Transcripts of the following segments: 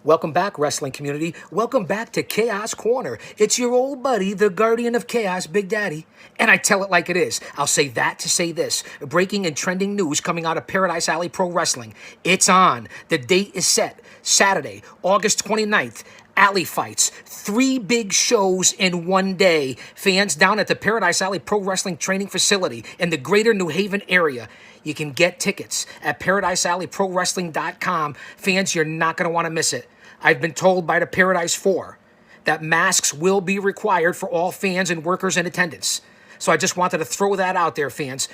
Welcome back, wrestling community. Welcome back to Chaos Corner. It's your old buddy, the guardian of chaos, Big Daddy. And I tell it like it is. I'll say that to say this. Breaking and trending news coming out of Paradise Alley Pro Wrestling. It's on. The date is set. Saturday, August 29th. Alley Fights. 3 big shows in one day. Fans down at the Paradise Alley Pro Wrestling Training Facility in the greater New Haven area. You can get tickets at ParadiseAlleyProWrestling.com. Fans, you're not going to want to miss it. I've been told by the Paradise 4 that masks will be required for all fans and workers in attendance. So I just wanted to throw that out there, fans.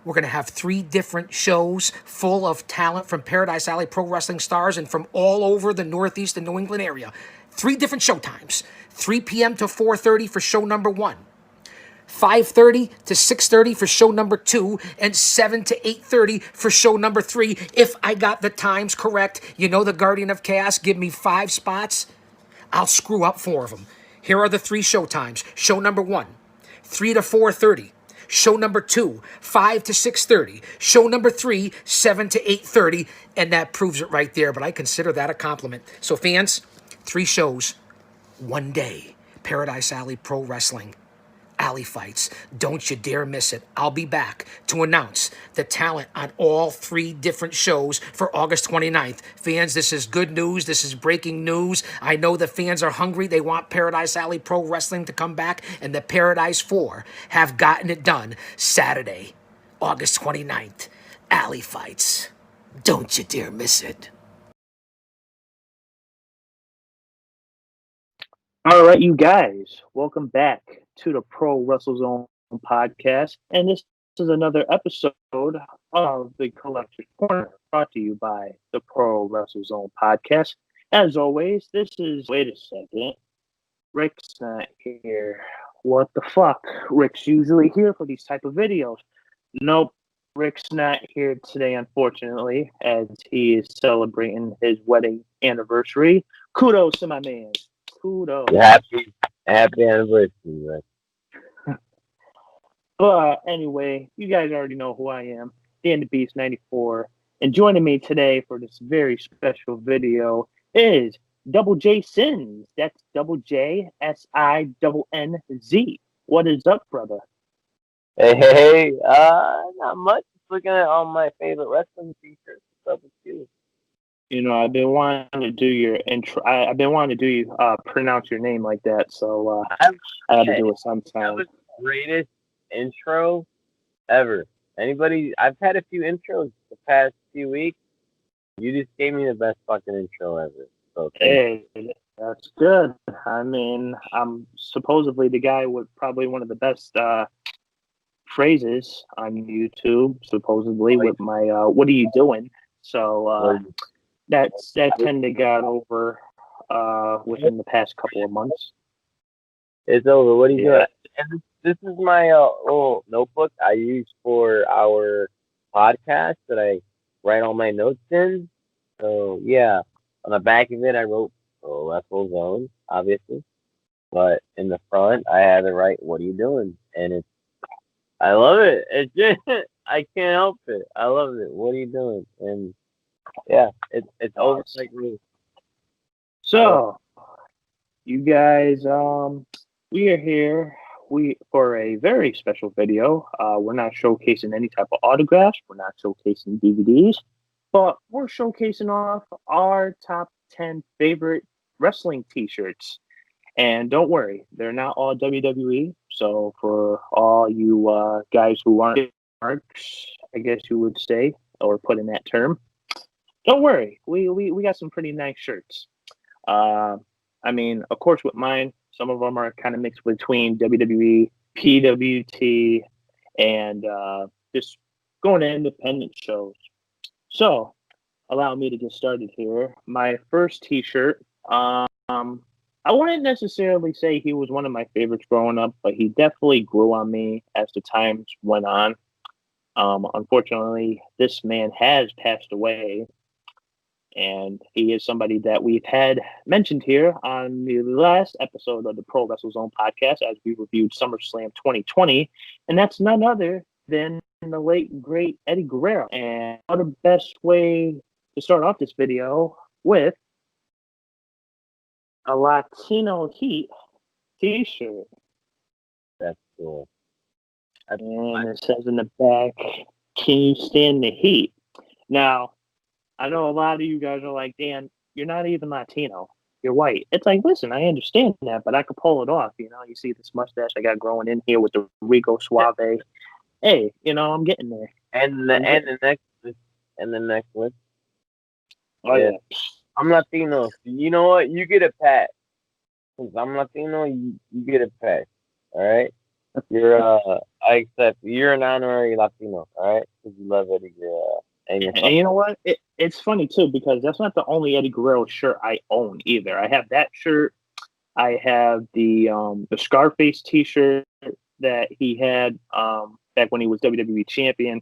We're going to have 3 different shows full of talent from Paradise Alley Pro Wrestling stars and from all over the Northeast and New England area. 3 different show times. 3 p.m. to 4:30 for show number 1. 5:30 to 6:30 for show number 2, and 7 to 8:30 for show number 3. If I got the times correct, you know the Guardian of Chaos, give me 5 spots, I'll screw up 4 of them. Here are the 3 show times. Show number 1, 3 to 4:30. Show number 2, 5 to 6:30. Show number 3, 7 to 8:30. And that proves it right there, but I consider that a compliment. So fans, 3 shows, 1 day. Paradise Alley Pro Wrestling. Alley Fights. Don't you dare miss it. I'll be back to announce the talent on all 3 different shows for August 29th. Fans, this is good news. This is breaking news. I know the fans are hungry. They want Paradise Alley Pro Wrestling to come back, and the Paradise 4 have gotten it done. Saturday, August 29th. Alley Fights. Don't you dare miss it. All right, you guys, welcome back to the Pro Wrestle Zone podcast. And this is another episode of the Collector's Corner brought to you by the Pro Wrestle Zone podcast. As always, this is, wait a second, Rick's not here. What the fuck? Rick's usually here for these type of videos. Nope, Rick's not here today, unfortunately, as he is celebrating his wedding anniversary. Kudos to my man. Kudos. Happy anniversary, Rick. But anyway, you guys already know who I am, Dan the Beast 94. And joining me today for this very special video is Double J Sins. That's Double J SINNZ. What is up, brother? Hey, not much. Just looking at all my favorite wrestling t-shirts. What's up with you? You know, I've been wanting to do your intro. I've been wanting to do you pronounce your name like that, so I had to do it sometime. That was the greatest intro ever. I've had a few intros the past few weeks. You just gave me the best fucking intro ever. So hey, that's good. I mean, I'm supposedly the guy with probably one of the best phrases on YouTube, supposedly, with my what are you doing? So that kind of got over within the past couple of months. It's over. What are you doing? And this is my little notebook I use for our podcast that I write all my notes in. So yeah, on the back of it I wrote Wrestle Zone, obviously, but in the front I had to write "What are you doing?" And I love it. It's just I can't help it. I love it. What are you doing? And yeah, it's over like me. So, you guys, we are here for a very special video. We're not showcasing any type of autographs. We're not showcasing DVDs, but we're showcasing off our top 10 favorite wrestling T-shirts. And don't worry, they're not all WWE. So for all you guys who aren't marks, I guess you would say, or put in that term, don't worry, we got some pretty nice shirts. I mean, of course, with mine, some of them are kind of mixed between WWE, PWT, and just going to independent shows. So, allow me to get started here. My first T-shirt, I wouldn't necessarily say he was one of my favorites growing up, but he definitely grew on me as the times went on. Unfortunately, this man has passed away. And he is somebody that we've had mentioned here on the last episode of the Pro Wrestle Zone podcast as we reviewed SummerSlam 2020. And that's none other than the late, great Eddie Guerrero. And what a best way to start off this video with a Latino Heat T-shirt, That's cool. and it says in the back, "Can you stand the heat?" Now, I know a lot of you guys are like, "Dan, you're not even Latino. You're white." It's like, listen, I understand that, but I could pull it off. You know, you see this mustache I got growing in here with the Rico Suave. Hey, you know, I'm getting there. And the next one. Oh Yeah. yeah. I'm Latino. You know what? You get a pat. Since I'm Latino, you get a pat. All right. I accept. You're an honorary Latino. All right, because you love Eddie Guerrero and you're And you know what? It's funny too because that's not the only Eddie Guerrero shirt I own either. I have that shirt. I have the Scarface T-shirt that he had back when he was WWE champion,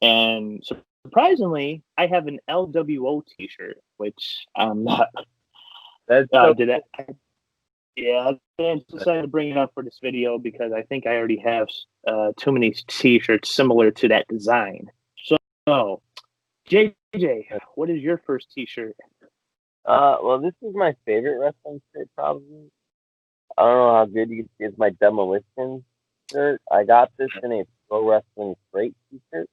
and surprisingly, I have an LWO T-shirt, which I'm not. That's so Did I? Yeah, I decided to bring it up for this video because I think I already have too many T-shirts similar to that design. So, JJ, what is your first T-shirt? Well, this is my favorite wrestling shirt, probably. I don't know how good you can see. It's my Demolition shirt. I got this in a Pro Wrestling Straight T-shirt.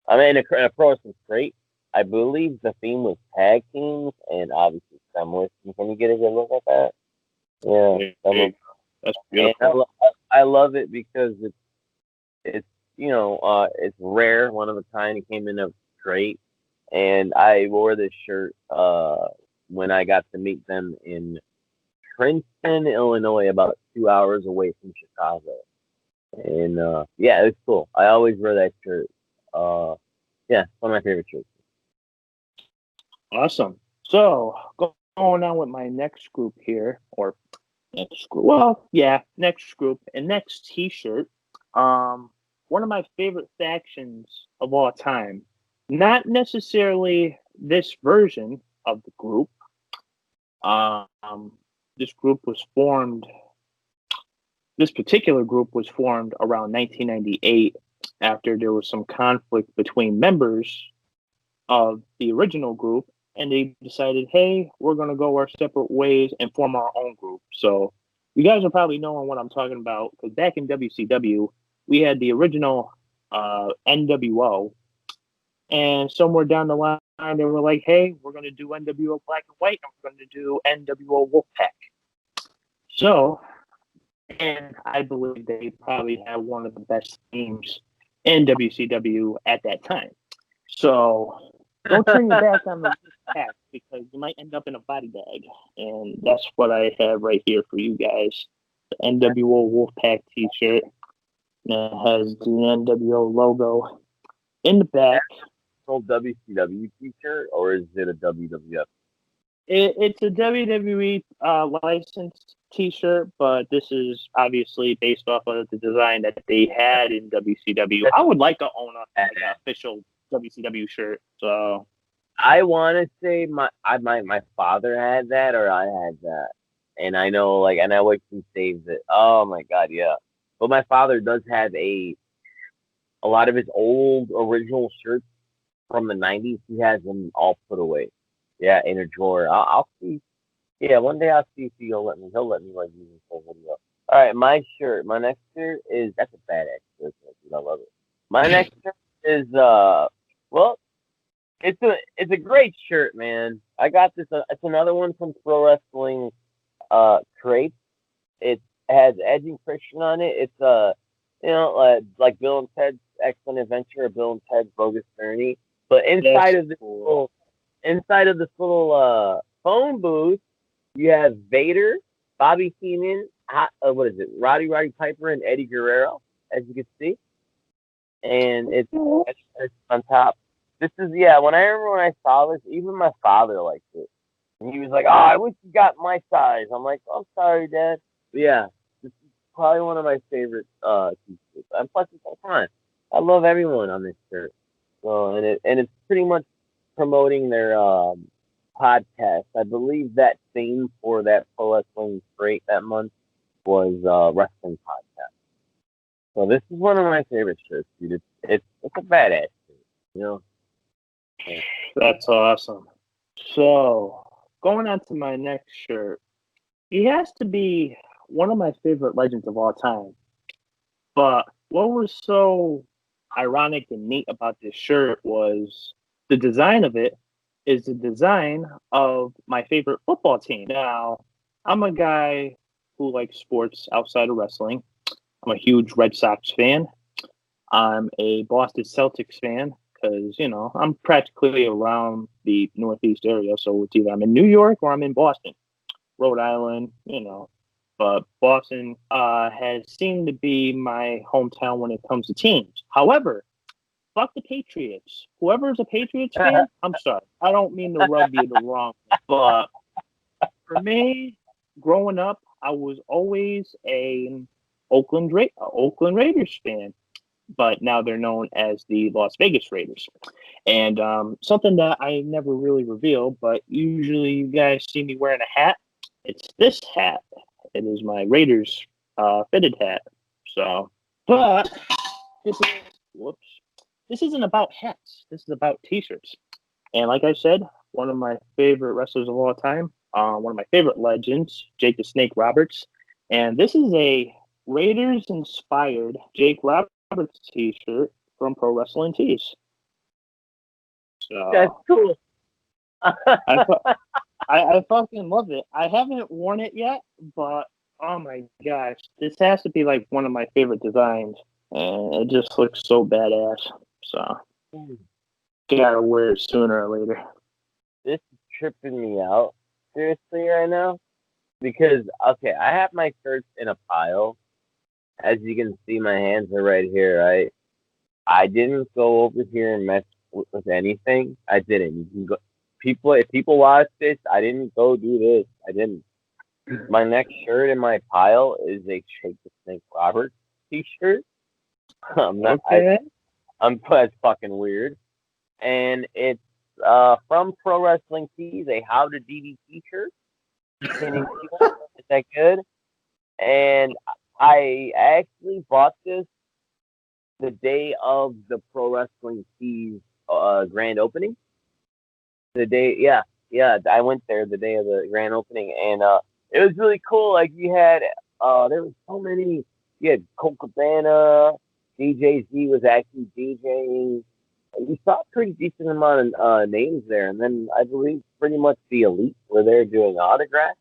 I mean, a Pro Wrestling Straight. I believe the theme was tag teams and obviously Demolition. Can you get a good look at that? Yeah, That's and beautiful. I love it because it's it's rare, one of a kind. It came in a crate, and I wore this shirt when I got to meet them in Princeton, Illinois, about 2 hours away from Chicago. And yeah, it's cool. I always wear that shirt. Yeah, it's one of my favorite shirts. Awesome. So, going on with my next group here, or next group. Well, yeah, next group and next T-shirt. One of my favorite factions of all time. Not necessarily this version of the group. Um, this group was formed. This particular group was formed around 1998 after there was some conflict between members of the original group, and they decided, hey, we're going to go our separate ways and form our own group. So you guys are probably knowing what I'm talking about because back in WCW, we had the original NWO, and somewhere down the line, they were like, hey, we're going to do NWO Black and White, and we're going to do NWO Wolfpack. So, and I believe they probably had one of the best teams in WCW at that time. So don't turn your back on the pack because you might end up in a body bag. And that's what I have right here for you guys. The NWO Wolfpack t-shirt that has the NWO logo in the back. Old WCW t-shirt, or is it a WWF? It's a WWE licensed t-shirt, but this is obviously based off of the design that they had in WCW. I would like to own an official WCW shirt. So I want to say my father had that, or I had that, and I know and I wish he saved it. Oh my god, yeah. But my father does have a lot of his old original shirts from the '90s. He has them all put away. Yeah, in a drawer. I'll see. Yeah, one day I'll see if he'll let me. He'll let me use this whole video. All right, my shirt. My next shirt is that's a badass shirt. Dude, I love it. My next shirt is well, it's a great shirt, man. I got this. It's another one from Pro Wrestling Crate. It has Edge and Christian on it. It's like Bill and Ted's Excellent Adventure or Bill and Ted's Bogus Journey. But inside of this little phone booth, you have Vader, Bobby Heenan, what is it? Roddy Piper and Eddie Guerrero, as you can see. And it's on top. This is when I remember when I saw this, even my father liked it. And he was like, "Oh, I wish you got my size." I'm like, "I'm sorry, Dad." But yeah, this is probably one of my favorite t-shirts. And plus, it's fun. I love everyone on this shirt. So and it's pretty much promoting their podcast. I believe that theme for that Pro Wrestling Straight that month was wrestling podcast. So this is one of my favorite shirts, dude. It's a badass shirt, you know. that's awesome. So going on to my next shirt. he has to be one of my favorite legends of all time. But what was so ironic and neat about this shirt was the design of it is the design of my favorite football team. Now, I'm a guy who likes sports outside of wrestling. I'm a huge Red Sox fan. I'm a Boston Celtics fan because, I'm practically around the Northeast area. So it's either I'm in New York or I'm in Boston, Rhode Island. But Boston has seemed to be my hometown when it comes to teams. However, fuck the Patriots. Whoever is a Patriots fan, I'm sorry. I don't mean to rub you the wrong way, but for me, growing up, I was always a Oakland Raiders fan, but now they're known as the Las Vegas Raiders. And something that I never really reveal, but usually you guys see me wearing a hat. It's this hat. It is my Raiders fitted hat. So, but this is whoops. This isn't about hats. This is about T-shirts. And like I said, one of my favorite wrestlers of all time, one of my favorite legends, Jake the Snake Roberts. And this is a Raiders inspired Jake Roberts T-shirt from Pro Wrestling Tees. That's So cool. I fucking love it. I haven't worn it yet, but oh my gosh, this has to be like one of my favorite designs, and it just looks so badass. So gotta wear it sooner or later. This is tripping me out seriously right now because okay, I have my shirts in a pile. As you can see, my hands are right here. Right, I didn't go over here and mess with anything. I didn't. You can go. People, if people watch this, I didn't go do this. I didn't. My next shirt in my pile is a Shake the Snake Roberts T-shirt. I'm not. Okay. I'm that's fucking weird. And it's from Pro Wrestling Tees, a How to DDT shirt containing Is that good? And I actually bought this the day of the Pro Wrestling Tees grand opening. The day, yeah, I went there the day of the grand opening, and it was really cool. Like you had, there was so many. You had Colt Cabana, DJ Z was actually DJing. You saw a pretty decent amount of names there, and then I believe pretty much the elite were there doing autographs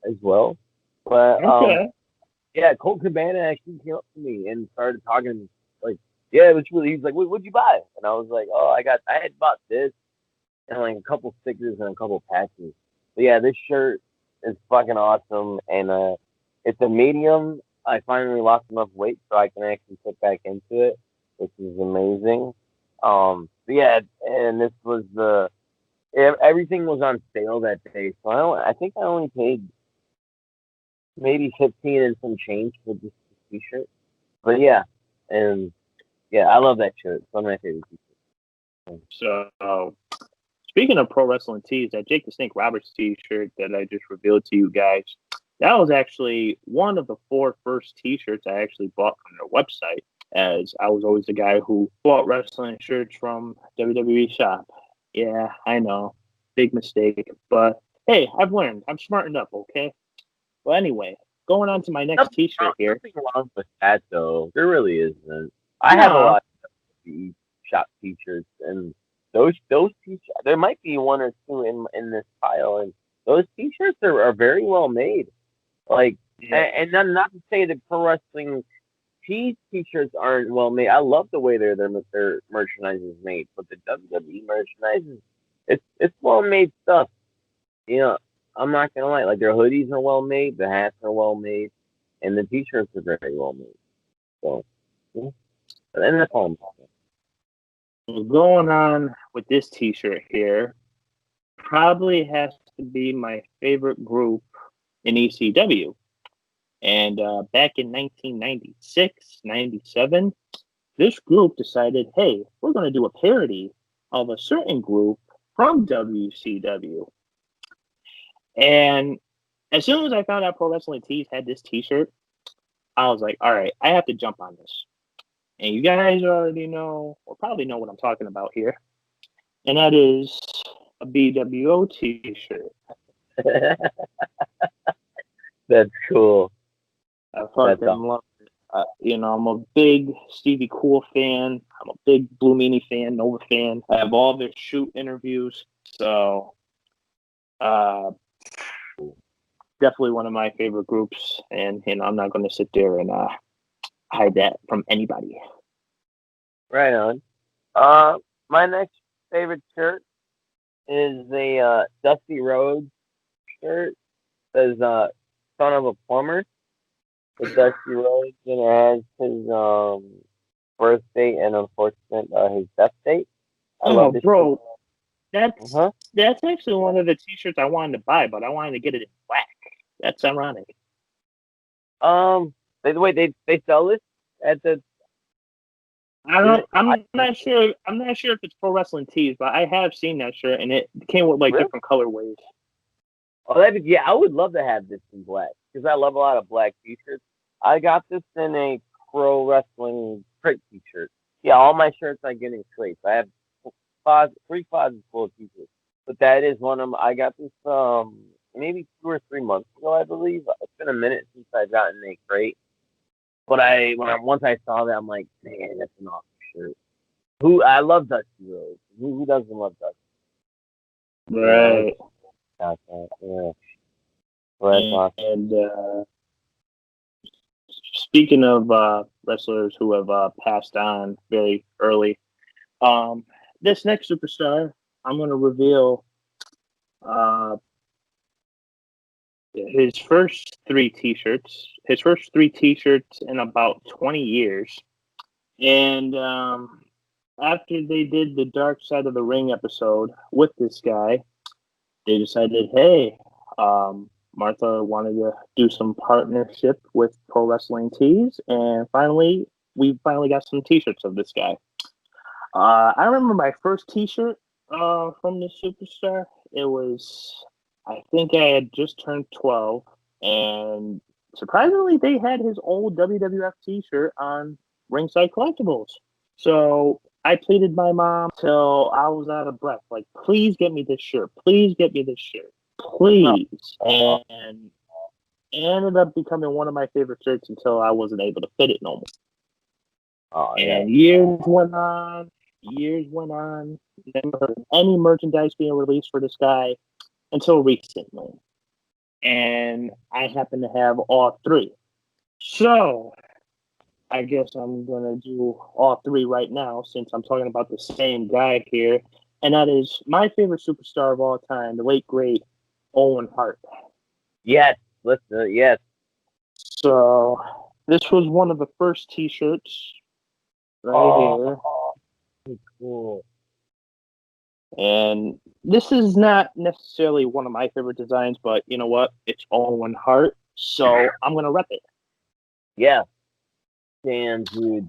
as well. But Okay. yeah, Colt Cabana actually came up to me and started talking like, yeah, it was really. He was like, "What'd you buy?" And I was like, "Oh, I had bought this and like a couple stickers and a couple patches." But yeah, this shirt is fucking awesome, and it's a medium. I finally lost enough weight so I can actually fit back into it, which is amazing. But yeah, and this was everything was on sale that day, so I think I only paid maybe 15 and some change for this t-shirt. But yeah, and yeah, I love that shirt. It's one of my favorite t-shirts. So speaking of Pro Wrestling Tees, that Jake the Snake Roberts T-shirt that I just revealed to you guys, that was actually one of the 4 first T-shirts I actually bought from their website. As I was always the guy who bought wrestling shirts from WWE shop. Yeah, I know, big mistake, but hey, I've learned. I'm smartened up. Okay. Well, anyway, going on to my next T-shirt here. Nothing wrong with that though. There really isn't. I have a No, lot of WWE shop t-shirts, and those t-shirts. There might be one or two in this pile, and those t-shirts are very well made. Like, yeah, and not to say that pro wrestling t-shirts aren't well made. I love the way their merchandise is made, but the WWE merchandise is it's well made stuff. You know, I'm not gonna lie. Like their hoodies are well made, the hats are well made, and the t-shirts are very well made. So, yeah. And that's all I'm talking. going on with this T-shirt here, probably has to be my favorite group in ECW. And back in 1996, 97, this group decided, hey, we're going to do a parody of a certain group from WCW. And as soon as I found out Pro Wrestling Tees had this T-shirt, I was like, all right, I have to jump on this. And you guys already know, or probably know what I'm talking about here. And that is a BWO T-shirt. That's cool. I That's fucking love it. I'm a big Stevie Cool fan. I'm a big Blue Meanie fan, Nova fan. I have all their shoot interviews. So, uh, definitely one of my favorite groups. And, I'm not going to sit there and hide that from anybody. right on. My next favorite shirt is a Dusty Rhodes shirt. Says son of a plumber with Dusty Rhodes, and it has his birth date and unfortunate his death date. I love Oh, this shirt. bro, that's Uh that's actually one of the T-shirts I wanted to buy, but I wanted to get it in black. That's ironic. huh. They sell this at the. I Is don't. it, I, I'm not sure. I'm not sure if it's Pro Wrestling Tees, but I have seen that shirt, and it came with like really? different colorways. Oh, yeah. I would love to have this in black because I love a lot of black T-shirts. I got this in a pro wrestling crate T-shirt. Yeah, all my shirts I get in crates. I have three closets full of T-shirts. But that is one of them. I got this maybe 2 or 3 months ago, I believe. It's been a minute since I've gotten a crate. But once I saw that, I'm like, man, that's an awesome shirt. I love Dusty Rhodes. Who doesn't love Dusty? Yeah, Right. got that. Yeah, well, that's awesome. And speaking of wrestlers who have passed on very early, this next superstar, I'm going to reveal uh, his first three T-shirts. His first three T-shirts in about 20 years. And after they did the Dark Side of the Ring episode with this guy, they decided, hey, Martha wanted to do some partnership with Pro Wrestling Tees, and we finally got some T-shirts of this guy. I remember my first T-shirt from this superstar. I think I had just turned 12, and surprisingly, they had his old WWF T-shirt on Ringside Collectibles. So I pleaded my mom till I was out of breath. Like, please get me this shirt. Please get me this shirt. Please. And it ended up becoming one of my favorite shirts until I wasn't able to fit it no more. Oh yeah. And years went on. Never heard of any merchandise being released for this guy until recently. And I happen to have all three. So I guess I'm going to do all three right now since I'm talking about the same guy here. And that is my favorite superstar of all time, the late, great Owen Hart. Yes. Yes. So this was one of the first T-shirts right here. Cool. And this is not necessarily one of my favorite designs, but you know what? It's Owen Hart, so I'm going to rep it. Yeah. Damn, dude.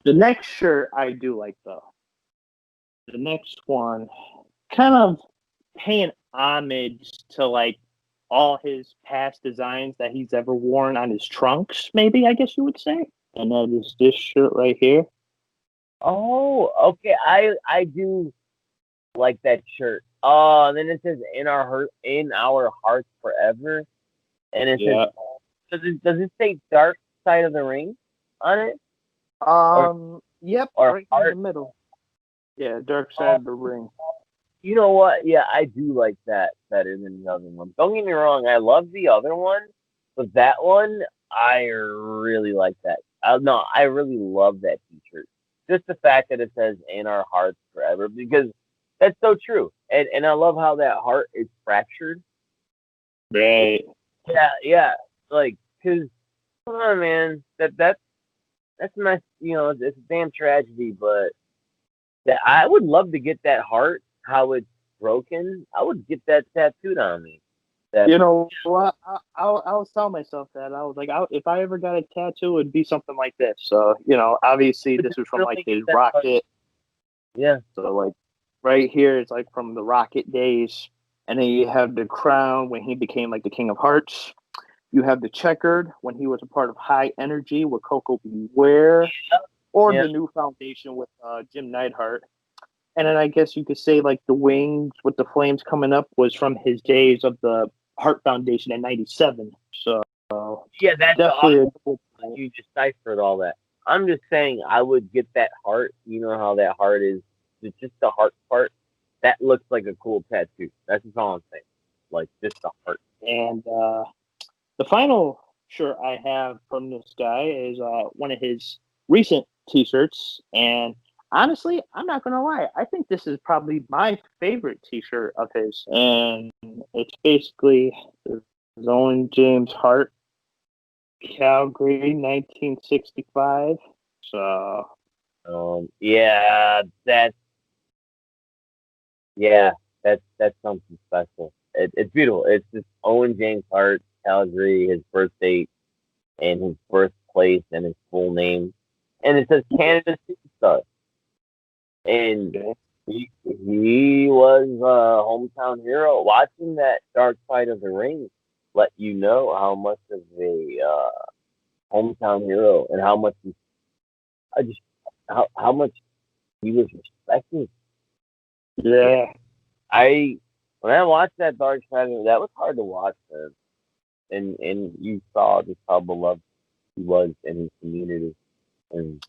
The next shirt I do like, though. The next one, kind of paying homage to like all his past designs that he's ever worn on his trunks, maybe, I guess you would say. And that is this shirt right here. Oh, okay. I do like that shirt. Oh, and then it says in our hearts forever, and it Yeah. says does it say Dark Side of the Ring on it? Yep, Or right heart? in the middle. Yeah, Dark Side of the Ring. You know what? Yeah, I do like that better than the other one. Don't get me wrong, I love the other one, but that one I really like that. No, I really love that T-shirt. Just the fact that it says "In Our Hearts Forever" because that's so true, and I love how that heart is fractured. Right. Yeah, like because come on, man, that's my it's a damn tragedy, but that I would love to get that heart how it's broken. I would get that tattooed on me. You know what? I was telling myself that I was like, if I ever got a tattoo, it would be something like this. So obviously this was from like his Rocket. Yeah. So like right here, it's like from the Rocket days, and then you have the crown when he became like the King of Hearts. You have the checkered when he was a part of High Energy with Coco Beware, or the new foundation with Jim Neidhart. And then I guess you could say like the wings with the flames coming up was from his days of the Heart Foundation in '97. So Yeah, that's definitely awesome. a cool. You deciphered all that. I'm just saying, I would get that heart. You know how that heart is, just the heart part. That looks like a cool tattoo. That's just all I'm saying. Like just the heart. And the final shirt I have from this guy is one of his recent T-shirts, and honestly, I'm not gonna lie. I think this is probably my favorite T-shirt of his, and it's basically the Owen James Hart, Calgary, 1965. So Yeah, yeah, that's something special. It's beautiful. It's just Owen James Hart, Calgary, his birth date, and his birthplace, and his full name, and it says Canada Superstar. And he was a hometown hero. Watching that Dark Side of the Ring let you know how much of a hometown hero and how much I just how much he was respected. yeah, I when I watched that Dark Side, that was hard to watch, man. And you saw just how beloved he was in his community. And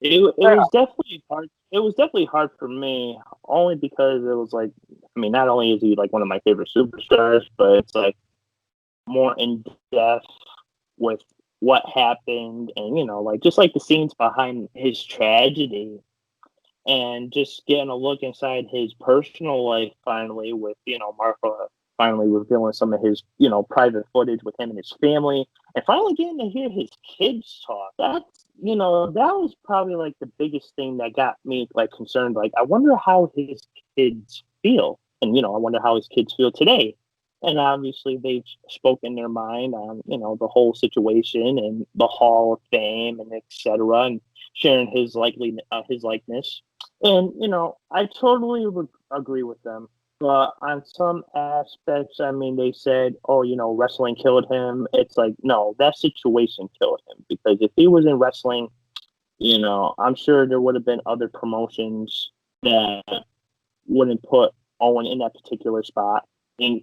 it was definitely hard. It was definitely hard for me, only because it was like, I mean, not only is he like one of my favorite superstars, but it's like more in depth with what happened, and like just like the scenes behind his tragedy, and just getting a look inside his personal life finally, with Martha finally revealing some of his private footage with him and his family, and finally getting to hear his kids talk. That was probably like the biggest thing that got me like concerned. Like, I wonder how his kids feel, and I wonder how his kids feel today. And obviously they've spoken their mind on the whole situation and the Hall of Fame and etc. and sharing his likeness. And I totally would agree with them. But on some aspects, I mean, they said, "Oh, wrestling killed him." It's like, no, that situation killed him, because if he was in wrestling, I'm sure there would have been other promotions that wouldn't put Owen in that particular spot. And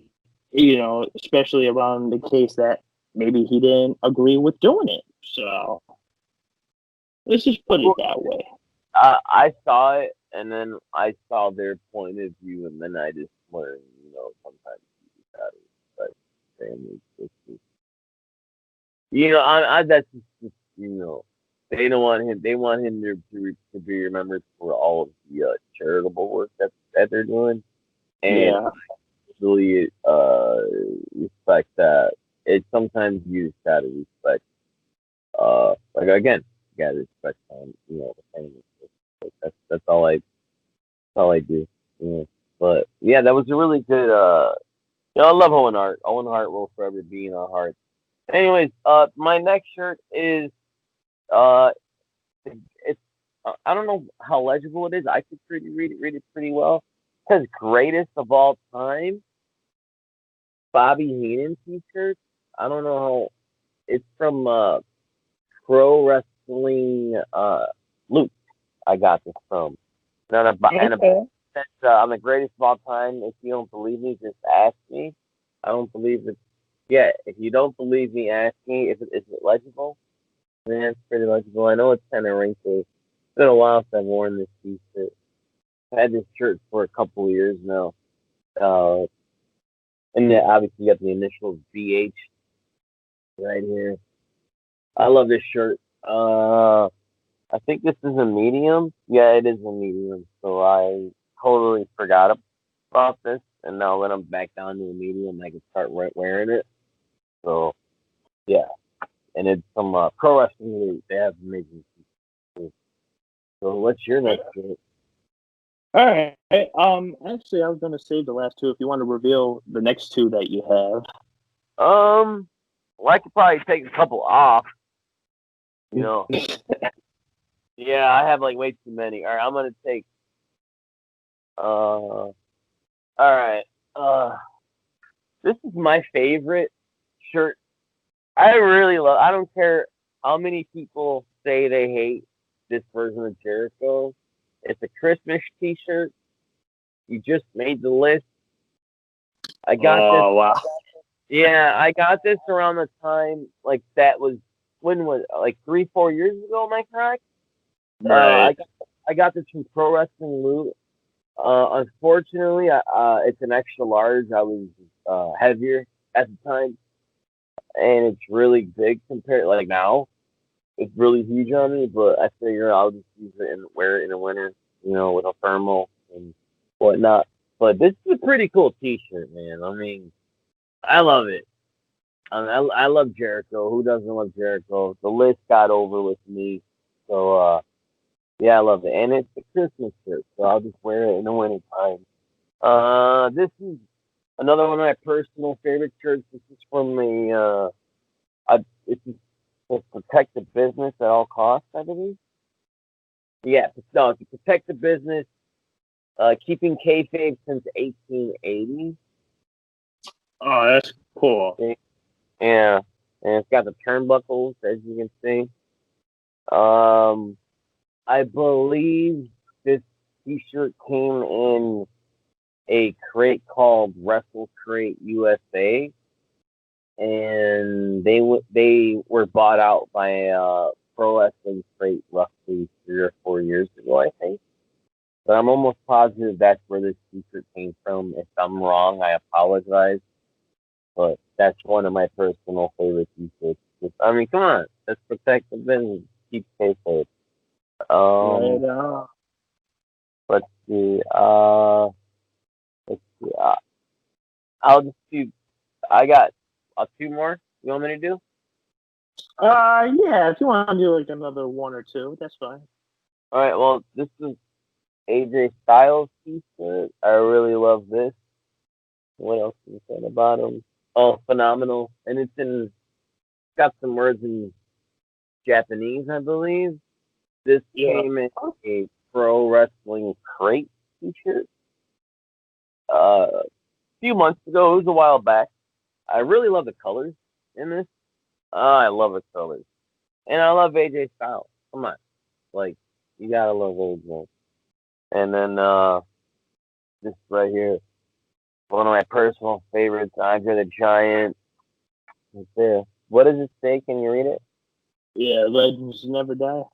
especially around the case that maybe he didn't agree with doing it. So let's just put it that way. I saw it, and then I saw their point of view, and then I just learned, sometimes you gotta respect family sisters. That's they don't want him. They want him to be remembered for all of the charitable work that they're doing, and Yeah. really respect that. It sometimes you just gotta respect. Like again, you gotta respect the family. That's all I do. Yeah. But yeah, that was a really good. I love Owen Hart. Owen Hart will forever be in our hearts. Anyways, my next shirt is uh, it's I don't know how legible it is. I could read it pretty well. It says greatest of all time, Bobby Heenan T-shirt. I don't know how it's from Pro Wrestling Luke. I got this from. And Okay. I'm the greatest of all time. If you don't believe me, just ask me. I don't believe it. Yeah, if you don't believe me, ask me. Is it legible? Man, it's pretty legible. I know it's kind of wrinkled. It's been a while since I've worn this t-shirt. I've had this shirt for a couple of years now. Uh, and then obviously you got the initials BH right here. I love this shirt. I think this is a medium. Yeah, it is a medium. So I totally forgot about this, and now that I'm back down to a medium, I can start wearing it. So yeah, and it's from Pro Wrestling Elite. They have amazing pieces. So what's your next shirt? All right. Actually, I was going to save the last two if you want to reveal the next two that you have. Well, I could probably take a couple off. You know, yeah, I have like way too many. All right, I'm gonna take. All right. This is my favorite shirt. I really love. I don't care how many people say they hate this version of Jericho. It's a Christmas T-shirt. You just made the list. I got this. Oh wow. Yeah, I got this around the time like that was when was like 3 4 years ago. Am I correct? Right. I got this from Pro Wrestling Loot. Unfortunately, it's an extra large. I was heavier at the time, and it's really big compared like now. It's really huge on me, but I figure I'll just use it and wear it in the winter, with a thermal and whatnot. But this is a pretty cool T-shirt, man. I mean, I love it. I love Jericho. Who doesn't love Jericho? The list got over with me, so yeah, I love it. And it's a Christmas shirt, so I'll just wear it in the winter time. This is another one of my personal favorite shirts. This is from this is to protect the business at all costs, I believe. Yeah, no, to protect the business, keeping kayfabe since 1880. Oh, that's cool. Yeah, and it's got the turnbuckles, as you can see. Um, I believe this T-shirt came in a crate called Wrestle Crate USA, and they were bought out by Pro Wrestling Crate roughly 3 or 4 years ago, I think. But I'm almost positive that's where this T-shirt came from. If I'm wrong, I apologize. But that's one of my personal favorite T-shirts. I mean, come on, let's protect the business, keep kayfabe. Um, Right on. let's see. Let's see. I'll just do. I got two more. You want me to do? Yeah, if you want to do like another one or two, that's fine. All right. Well, this is AJ Styles T-shirt. I really love this. What else is said about him? Oh, phenomenal! And got some words in Japanese, I believe. This Yeah. came in a Pro Wrestling Crate T-shirt. A few months ago. It was a while back. I really love the colors in this. I love the colors, and I love AJ Styles. Come on, like you gotta love AJ. And then this right here, one of my personal favorites, Andre the Giant. Right there. What does it say? Can you read it? Yeah, legends never die.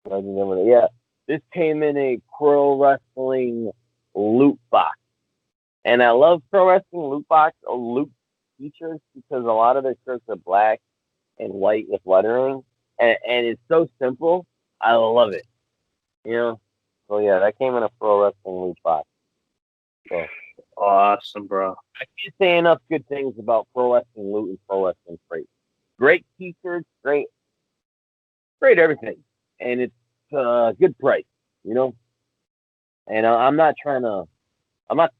Yeah. This came in a Pro Wrestling loot box. And I love Pro Wrestling loot t-shirts because a lot of their shirts are black and white with lettering. And it's so simple. I love it. So yeah, that came in a Pro Wrestling loot box. So Awesome, bro. I can't say enough good things about Pro Wrestling Loot and Pro Wrestling Freight. Great t-shirts, great everything, and it's good price, you know. And I'm not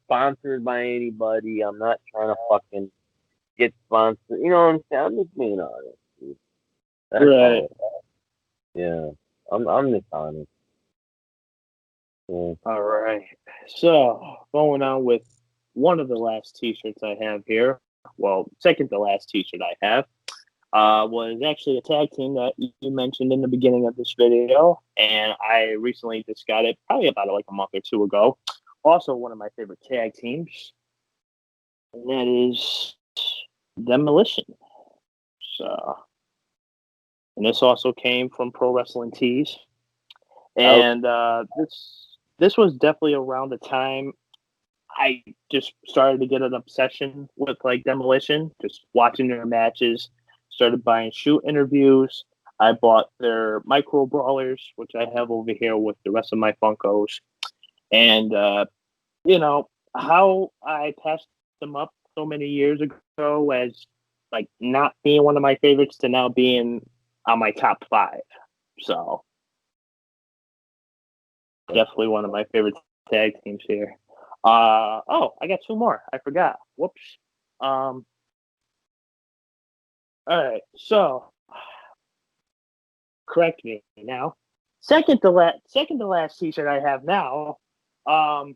sponsored by anybody. I'm not trying to fucking get sponsored. You know what I'm saying? I'm just being honest. Dude. That's Right. all. Yeah, I'm just honest. Yeah. All right. So going on with one of the last T-shirts I have here. Well, second to last T-shirt I have was actually a tag team that you mentioned in the beginning of this video, and I recently just got it probably about like a month or two ago. Also, one of my favorite tag teams, and that is Demolition. So, and this also came from Pro Wrestling Tees, and this was definitely around the time I just started to get an obsession with like Demolition, just watching their matches, started buying shoot interviews. I bought their micro brawlers, which I have over here with the rest of my Funkos. And, how I passed them up so many years ago as like not being one of my favorites to now being on my top five. So definitely one of my favorite tag teams here. I got two more. I forgot. Whoops. All right. So, correct me now. Second to last T-shirt I have now. Um,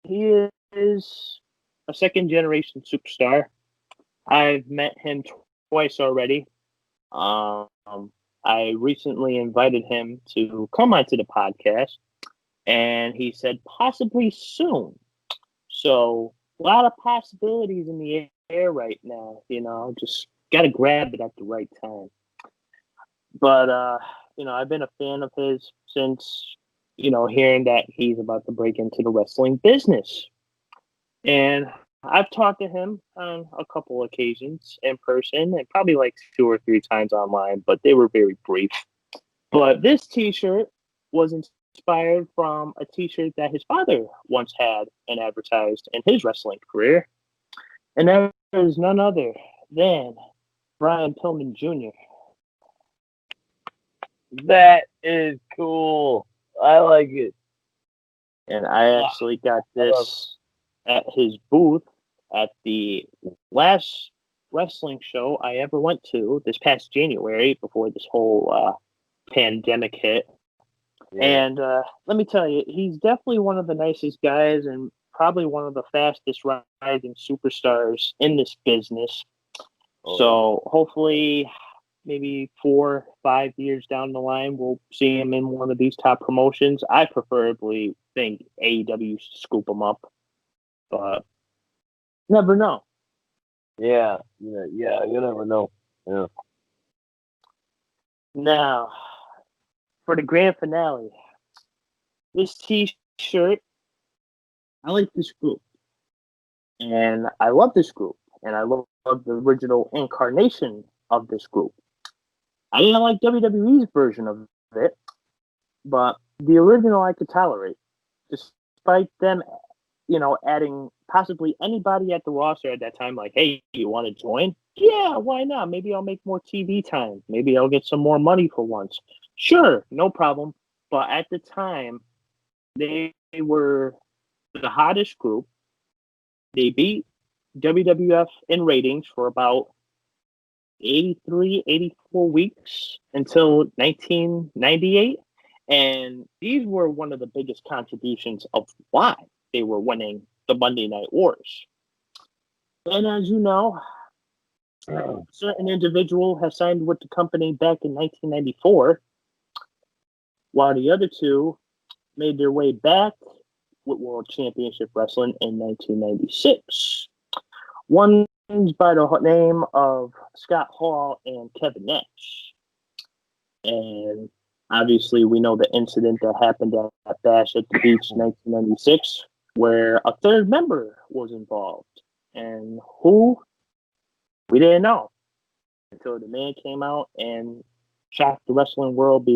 he is a second generation superstar. I've met him twice already. Um, I recently invited him to come onto the podcast, and he said possibly soon. So A lot of possibilities in the air right now. Just got to grab it at the right time. But I've been a fan of his since hearing that he's about to break into the wrestling business, and I've talked to him on a couple occasions in person, and probably like 2 or 3 times online, but they were very brief. But this T-shirt was inspired from a T-shirt that his father once had and advertised in his wrestling career, and that is none other than Brian Pillman Jr. That is cool. I like it. And I actually got this at his booth at the last wrestling show I ever went to this past January before this whole pandemic hit. Yeah. And let me tell you, he's definitely one of the nicest guys and probably one of the fastest rising superstars in this business. So hopefully, maybe 4-5 years down the line, we'll see him in one of these top promotions. I preferably think AEW should scoop him up, but never know. Yeah, you never know. Yeah. Now, for the grand finale, this T-shirt, I like this group, and I love this group, and I love the original incarnation of this group. I didn't like WWE's version of it, but the original I could tolerate, despite them, adding possibly anybody at the roster at that time. Like, hey, you want to join? Yeah, why not? Maybe I'll make more TV time. Maybe I'll get some more money for once. Sure, no problem. But at the time, they were the hottest group. They beat WWF in ratings for about 83, 84 weeks until 1998. And these were one of the biggest contributions of why they were winning the Monday Night Wars. And as you know, a certain individual has signed with the company back in 1994, while the other two made their way back with World Championship Wrestling in 1996. One's by the name of Scott Hall and Kevin Nash. And obviously, we know the incident that happened at Bash at the Beach in 1996, where a third member was involved. And who? We didn't know until the man came out and shocked the wrestling world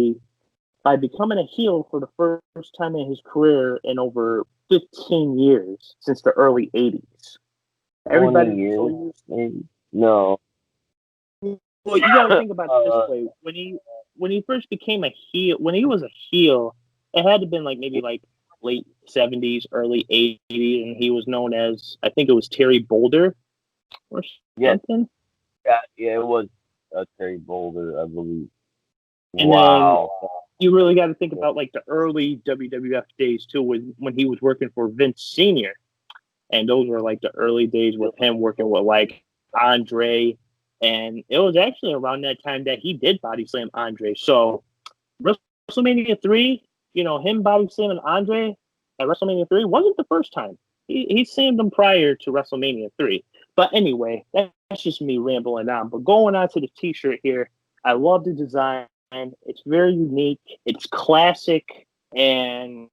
by becoming a heel for the first time in his career in over 15 years since the early 80s. Everybody years, maybe? No. Well, you got to think about it this way: when he first became a heel, when he was a heel, it had to have been maybe late 70s, early 80s, and he was known as, I think it was Terry Boulder or something. Yeah, it was Terry Boulder, I believe. And wow. Then you really got to think about the early WWF days too, when he was working for Vince Sr. And those were the early days with him working with Andre. And it was actually around that time that he did body slam Andre. So WrestleMania 3, him body slamming Andre at WrestleMania 3 wasn't the first time. He slammed him prior to WrestleMania 3. But anyway, that's just me rambling on. But going on to the T-shirt here, I love the design. It's very unique. It's classic. And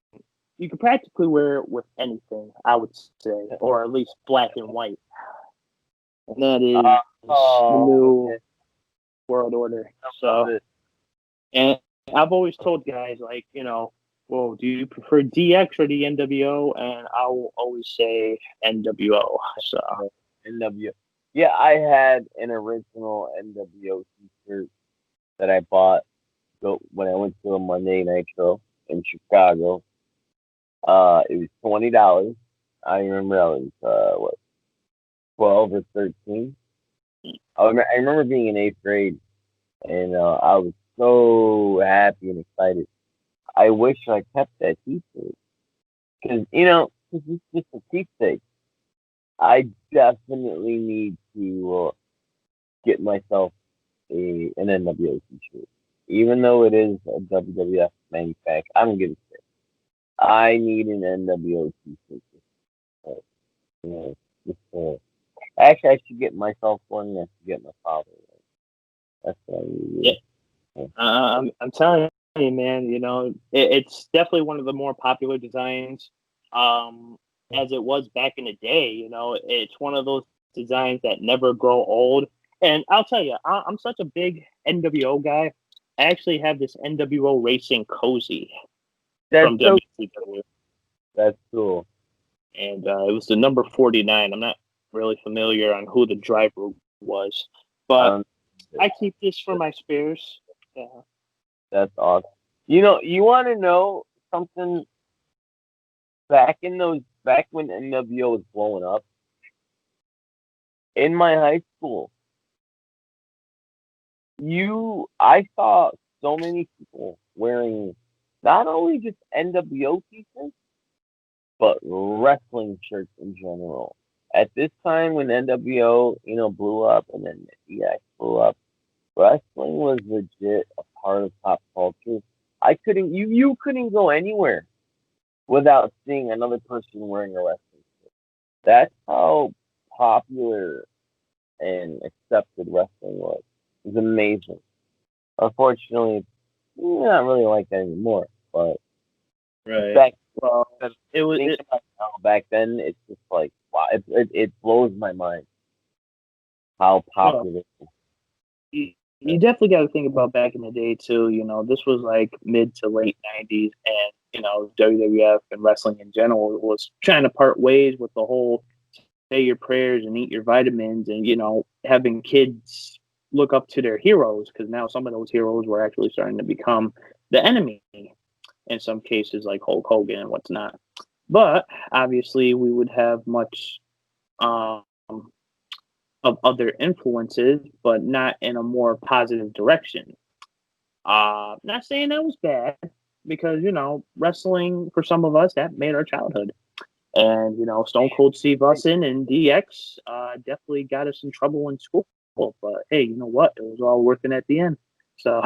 you can practically wear it with anything, I would say, or at least black and white. And that is the new world order. So, and I've always told guys, well, do you prefer DX or the NWO? And I will always say NWO. So, NWO. Yeah, I had an original NWO t-shirt that I bought when I went to a Monday Night show in Chicago. It was $20. I remember I was 12 or 13. I remember being in 8th grade, and I was so happy and excited. I wish I kept that T-shirt because it's just a keepsake. I definitely need to get myself an NWO T-shirt, even though it is a WWF manufacturer. I don't give a shit. I need an NWO T-shirt. Yeah, just, actually, I should get myself one. And I should get my father one. That's what I Yeah, need. Yeah. I'm telling you, man. You know, it's definitely one of the more popular designs. Um, as it was back in the day. You know, it's one of those designs that never grow old. And I'll tell you, I'm such a big NWO guy. I actually have this NWO Racing cozy That's from so. WCW, That's cool. and it was the number 49. I'm not really familiar on who the driver was, but Um, I keep this for my spares. Yeah. that's awesome. You know, you want to know something? Back when NWO was blowing up, in my high school, I saw so many people wearing not only just NWO t-shirts, but wrestling shirts in general. At this time when NWO, blew up and then EX blew up, wrestling was legit a part of pop culture. You couldn't go anywhere without seeing another person wearing a wrestling shirt. That's how popular and accepted wrestling was. It was amazing. Unfortunately, it's not really like that anymore. But Right. back Well, it was. thinking about now, back then, it's just like wow, it blows my mind how Well, popular. you definitely got to think about back in the day too. You know, this was like mid to late '90s, and you know, WWF and wrestling in general was trying to part ways with the whole say your prayers and eat your vitamins, and you know, having kids look up to their heroes because now some of those heroes were actually starting to become the enemy in some cases, like Hulk Hogan and what's not. But obviously, we would have much um, of other influences, but not in a more positive direction. Not saying that was bad because you know wrestling for some of us that made our childhood, and you know Stone Cold Steve Austin and DX definitely got us in trouble in school. But hey, you know what? It was all worth it at the end. So,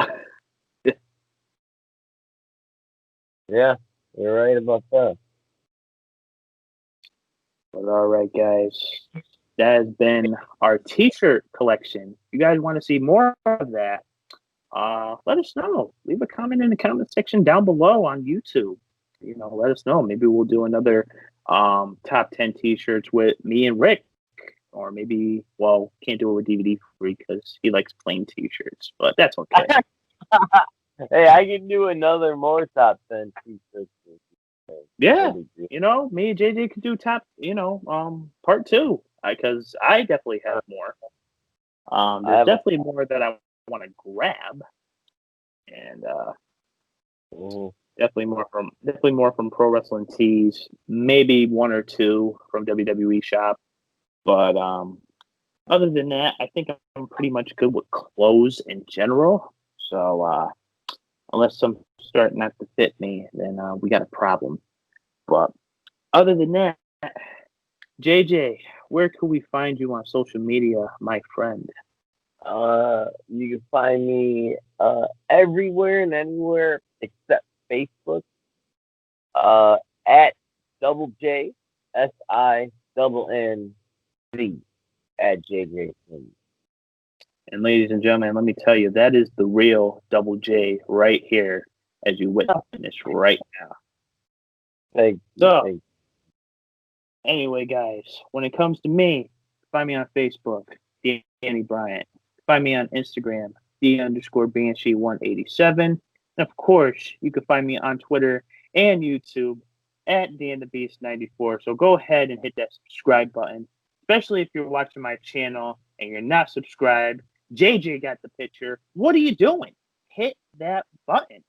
Yeah, you're right about that. but all right, guys, that has been our T-shirt collection. If you guys want to see more of that, let us know. Leave a comment in the comment section down below on YouTube. You know, let us know. Maybe we'll do another top 10 t-shirts with me and Rick. Or maybe, well, can't do it with DVD Free because he likes plain t-shirts, but that's okay. Hey, I can do another more top 10 t-shirts. Yeah, you know, me and JJ could do top, part two because I definitely have more. I There's have a. definitely more that I want to grab, and Mhm. definitely more from Pro Wrestling Tees, maybe one or two from WWE Shop, but other than that, I think I'm pretty much good with clothes in general. So unless some start not to fit me, then we got a problem. But other than that, JJ, where could we find you on social media, my friend? You can find me everywhere and anywhere except Facebook. Uh, at double J S I double N Z at JJ. And ladies and gentlemen, let me tell you, that is the real Double J right here, as you witness right now. Thank you. So, Thank anyway, guys, when it comes to me, find me on Facebook, Danny Bryant. Find me on Instagram, D_Banshee187. And of course, you can find me on Twitter and YouTube at DanTheBeast94. So go ahead and hit that subscribe button, especially if you're watching my channel and you're not subscribed. JJ got the picture. What are you doing? Hit that button.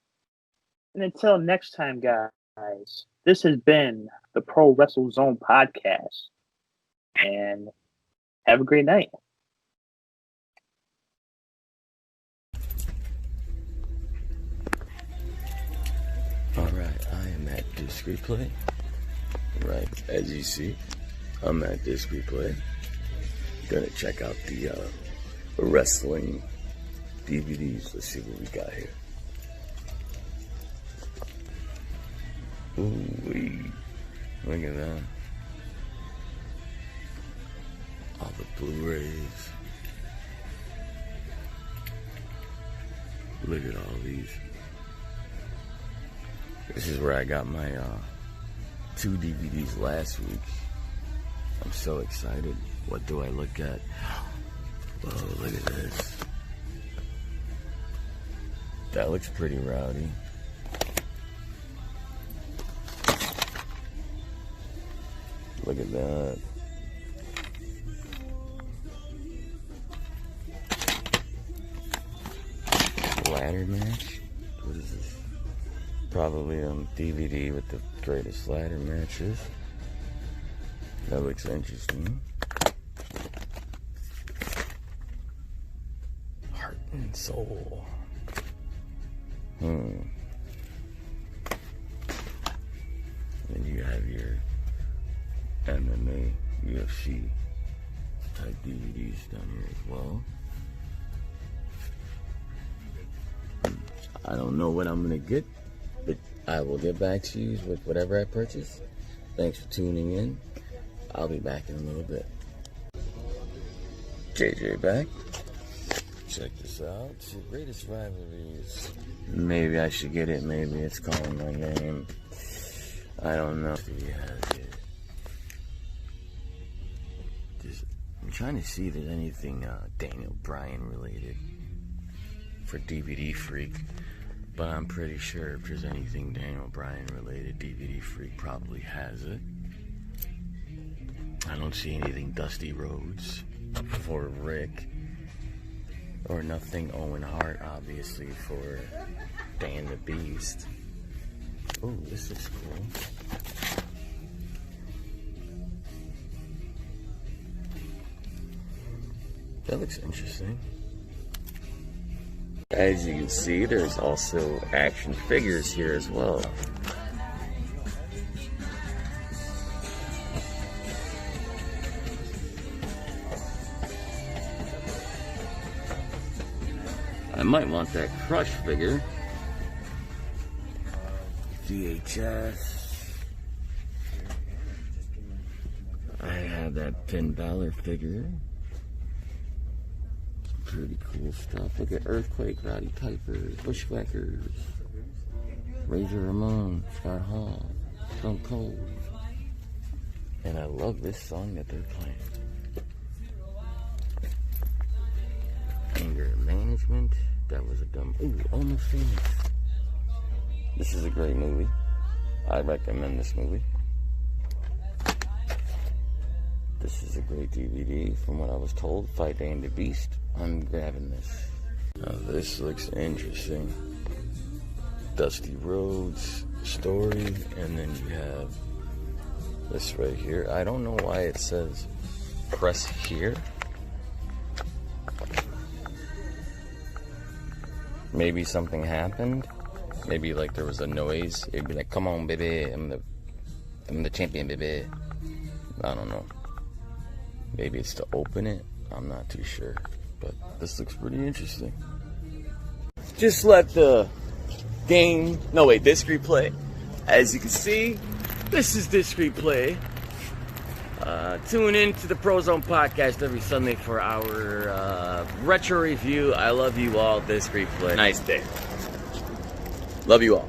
And until next time, guys, this has been the Pro Wrestle Zone podcast. And have a great night. Alright, I am at Disc Replay. Right, as you see, I'm at Disc Replay. Gonna check out the wrestling DVDs. Let's see what we got here. Ooh, look at that. Blu-rays. Look at all these. This is where I got my 2 DVDs last week. I'm so excited. What do I look at? Oh, look at this. That looks pretty rowdy. Look at that. Ladder match? What is this? Probably DVD with the greatest ladder matches. That looks interesting. Heart and Soul. Then you have your MMA, UFC type DVDs down here as well. I don't know what I'm gonna get, but I will get back to you with whatever I purchase. Thanks for tuning in. I'll be back in a little bit. JJ back. Check this out. It's your greatest rivalries. Maybe I should get it. Maybe it's calling my name. I don't know if he has it. I'm trying to see if there's anything Daniel Bryan related for DVD Freak. But I'm pretty sure if there's anything Daniel Bryan related, DVD Freak probably has it. I don't see anything Dusty Rhodes for Rick. Or nothing Owen Hart, obviously, for Dan the Beast. Oh, this looks cool. That looks interesting. As you can see, there's also action figures here as well. I might want that Crush figure. VHS. I have that Finn Balor figure. Some pretty cool stuff. Look at Earthquake, Roddy Piper, Bushwhackers, Razor Ramon, Scott Hall, Stone Cold. And I love this song that they're playing. Anger Management. That was a dumb. Ooh, Almost Famous. This is a great movie. I recommend this movie. This is a great DVD from what I was told. Fight Dan the Beast. I'm grabbing this. Now this looks interesting. Dusty Rhodes story, and then you have this right here. I don't know why it says press here. Maybe something happened. Maybe like there was a noise. It'd be like, "Come on, baby, I'm the champion, baby." I don't know. Maybe it's to open it. I'm not too sure. But this looks pretty interesting. Just let the game. No wait, disc replay. As you can see, this is disc replay. Tune in to the Prozone podcast every Sunday for our retro review. I love you all. Disc replay. Nice day. Love you all.